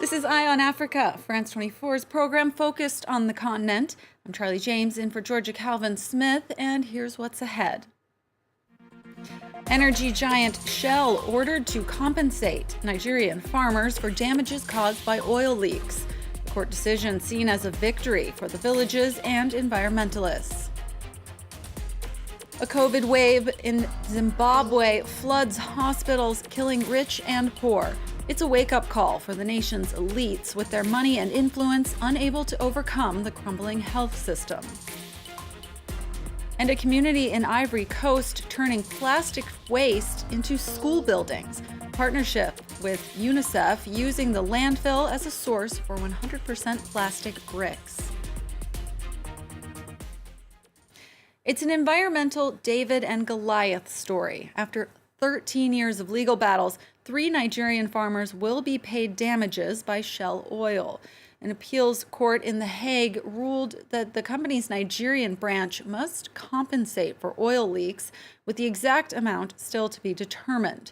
This is Eye on Africa, France 24's program focused on the continent. I'm Charlie James in for Georgia Calvin Smith, and here's what's ahead. Energy giant Shell ordered to compensate Nigerian farmers for damages caused by oil leaks. The court decision seen as a victory for the villages and environmentalists. A COVID wave in Zimbabwe floods hospitals, killing rich and poor. It's a wake-up call for the nation's elites with their money and influence unable to overcome the crumbling health system. And a community in Ivory Coast turning plastic waste into school buildings. Partnership with UNICEF using the landfill as a source for 100% plastic bricks. It's an environmental David and Goliath story. After 13 years of legal battles, 3 Nigerian farmers will be paid damages by Shell Oil. An appeals court in The Hague ruled that the company's Nigerian branch must compensate for oil leaks, with the exact amount still to be determined.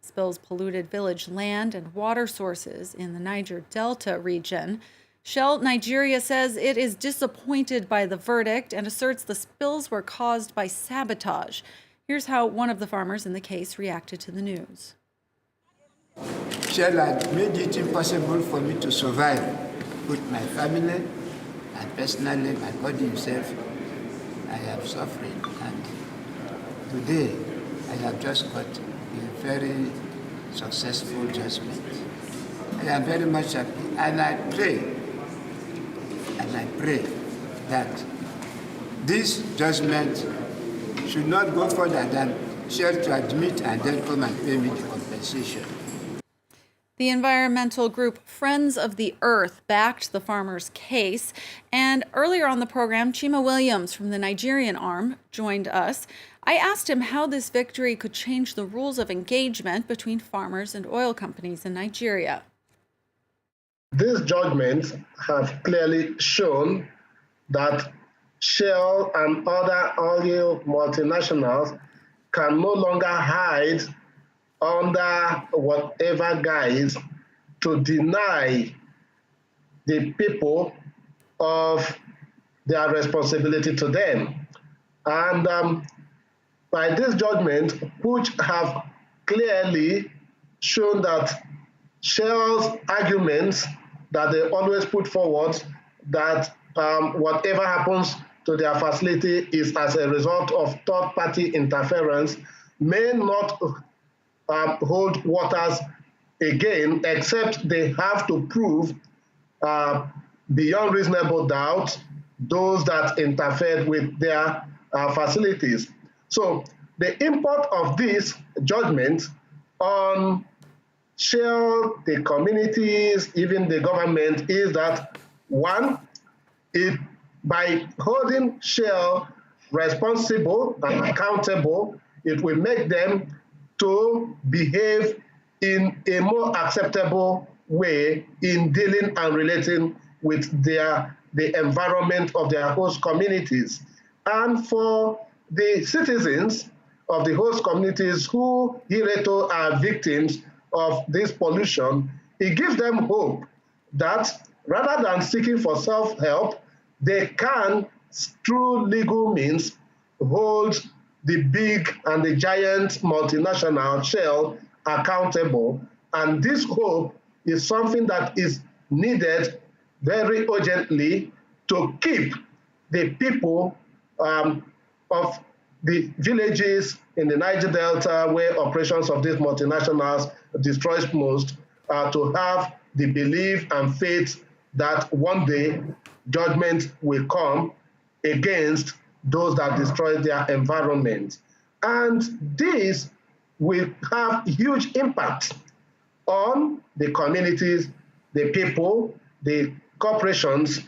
Spills polluted village land and water sources in the Niger Delta region. Shell Nigeria says it is disappointed by the verdict and asserts the spills were caused by sabotage. Here's how one of the farmers in the case reacted to the news. Shell had made it impossible for me to survive with my family and personally my body itself. I have suffering, and today I have just got a very successful judgment. I am very much happy, and I pray that this judgment should not go further than Shell to admit and then come and pay me the compensation. The environmental group Friends of the Earth backed the farmers' case. And earlier on the program, Chima Williams from the Nigerian arm joined us. I asked him how this victory could change the rules of engagement between farmers and oil companies in Nigeria. These judgments have clearly shown that Shell and other oil multinationals can no longer hide under whatever guise to deny the people of their responsibility to them. And by this judgment, which have clearly shown that Shell's arguments that they always put forward, that whatever happens to their facility is as a result of third-party interference, may not hold waters again, except they have to prove beyond reasonable doubt those that interfered with their facilities. So the import of this judgment on Shell, the communities, even the government, is that, one, by holding Shell responsible and accountable, it will make them to behave in a more acceptable way in dealing and relating with the environment of their host communities. And for the citizens of the host communities who hitherto are victims of this pollution, it gives them hope that rather than seeking for self-help, they can, through legal means, hold the big and the giant multinational Shell accountable. And this hope is something that is needed very urgently to keep the people of the villages in the Niger Delta, where operations of these multinationals destroys most, to have the belief and faith that one day judgment will come against those that destroy their environment. And this will have huge impact on the communities, the people, the corporations,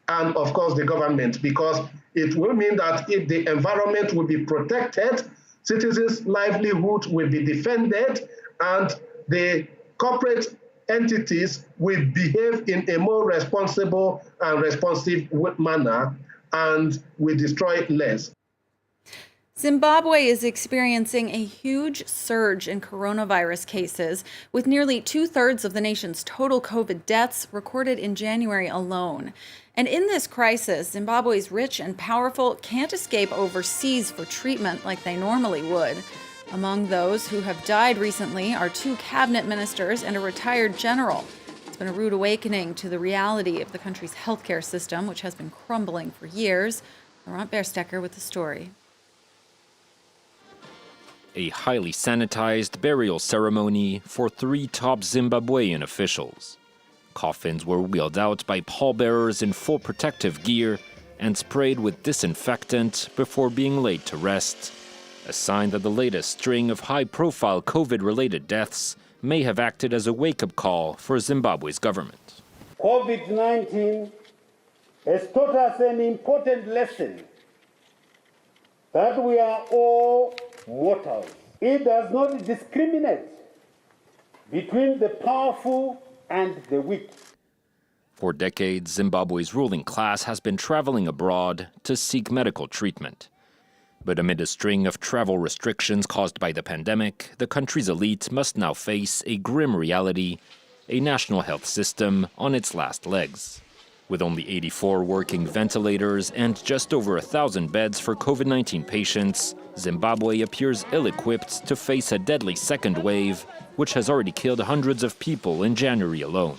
and of course the government, because it will mean that if the environment will be protected, citizens' livelihood will be defended, and the corporate entities will behave in a more responsible and responsive manner and will destroy less. Zimbabwe is experiencing a huge surge in coronavirus cases, with nearly 2/3 of the nation's total COVID deaths recorded in January alone. And in this crisis, Zimbabwe's rich and powerful can't escape overseas for treatment like they normally would. Among those who have died recently are 2 cabinet ministers and a retired general. It's been a rude awakening to the reality of the country's healthcare system, which has been crumbling for years. Laurent Berstecker with the story. A highly sanitized burial ceremony for 3 top Zimbabwean officials. Coffins were wheeled out by pallbearers in full protective gear and sprayed with disinfectant before being laid to rest, a sign that the latest string of high-profile COVID-related deaths may have acted as a wake-up call for Zimbabwe's government. COVID-19 has taught us an important lesson, that we are all mortals. It does not discriminate between the powerful and the weak. For decades, Zimbabwe's ruling class has been traveling abroad to seek medical treatment. But amid a string of travel restrictions caused by the pandemic, the country's elite must now face a grim reality: a national health system on its last legs. With only 84 working ventilators and just over 1,000 beds for COVID-19 patients, Zimbabwe appears ill-equipped to face a deadly second wave, which has already killed hundreds of people in January alone.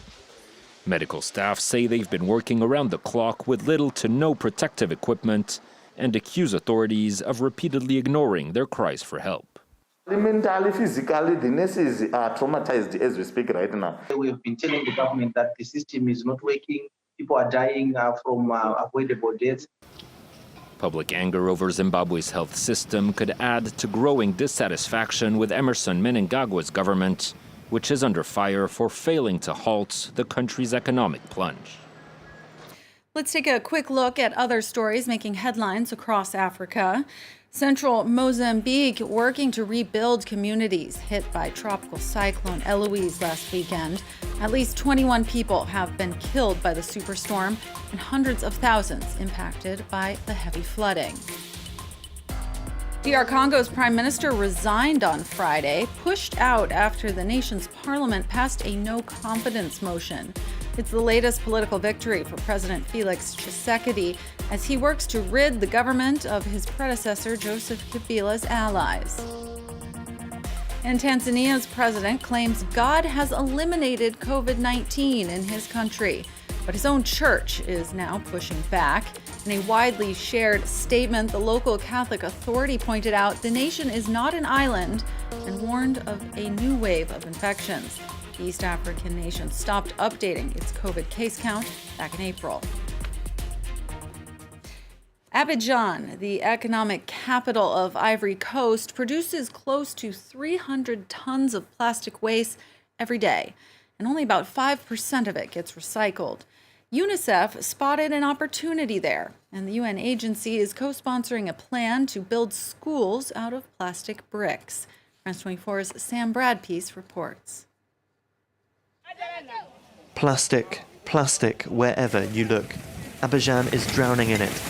Medical staff say they've been working around the clock with little to no protective equipment and accuse authorities of repeatedly ignoring their cries for help. Mentally, physically, the nurses are traumatized as we speak right now. We have been telling the government that the system is not working. People are dying from avoidable deaths. Public anger over Zimbabwe's health system could add to growing dissatisfaction with Emerson Mnangagwa's government, which is under fire for failing to halt the country's economic plunge. Let's take a quick look at other stories making headlines across Africa. Central Mozambique working to rebuild communities hit by tropical cyclone ELOISE last weekend. At least 21 people have been killed by the superstorm and hundreds of thousands impacted by the heavy flooding. DR Congo's prime minister resigned on Friday, pushed out after the nation's parliament passed a no-confidence motion. It's the latest political victory for President Felix Tshisekedi as he works to rid the government of his predecessor Joseph Kabila's allies. And Tanzania's president claims God has eliminated COVID-19 in his country, but his own church is now pushing back. In a widely shared statement, the local Catholic Authority pointed out the nation is not an island and warned of a new wave of infections. The East African nation stopped updating its COVID case count back in April. Abidjan, the economic capital of Ivory Coast, produces close to 300 tons of plastic waste every day, and only about 5% of it gets recycled. UNICEF spotted an opportunity there, and the UN agency is co-sponsoring a plan to build schools out of plastic bricks. France 24's Sam Bradpiece reports. Plastic, plastic, wherever you look. Abidjan is drowning in it.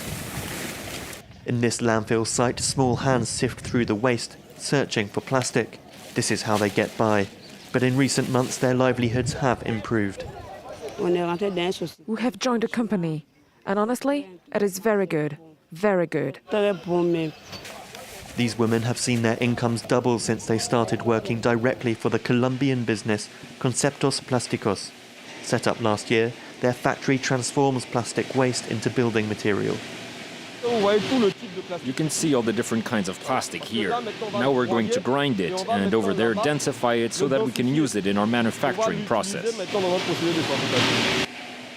In this landfill site, small hands sift through the waste, searching for plastic. This is how they get by. But in recent months, their livelihoods have improved. We have joined a company, and honestly, it is very good. Very good. These women have seen their incomes double since they started working directly for the Colombian business Conceptos Plásticos. Set up last year, their factory transforms plastic waste into building material. You can see all the different kinds of plastic here. Now we're going to grind it and over there densify it so that we can use it in our manufacturing process.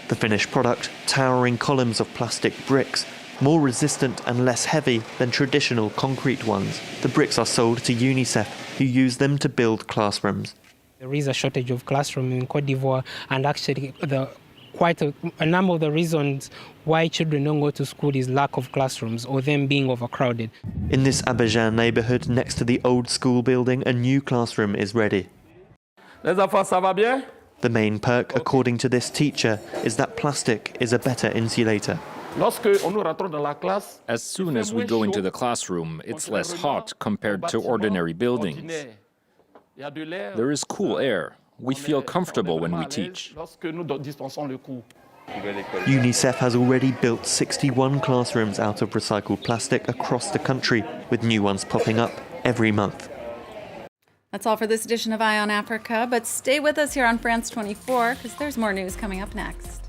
The finished product, towering columns of plastic bricks, more resistant and less heavy than traditional concrete ones. The bricks are sold to UNICEF, who use them to build classrooms. There is a shortage of classrooms in Côte d'Ivoire, and actually quite a number of the reasons why children don't go to school is lack of classrooms or them being overcrowded. In this Abidjan neighborhood next to the old school building, a new classroom is ready. The main perk, according to this teacher, is that plastic is a better insulator. As soon as we go into the classroom, it's less hot compared to ordinary buildings. There is cool air. We feel comfortable when we teach. UNICEF has already built 61 classrooms out of recycled plastic across the country, with new ones popping up every month. That's all for this edition of Eye on Africa, but stay with us here on France 24 because there's more news coming up next.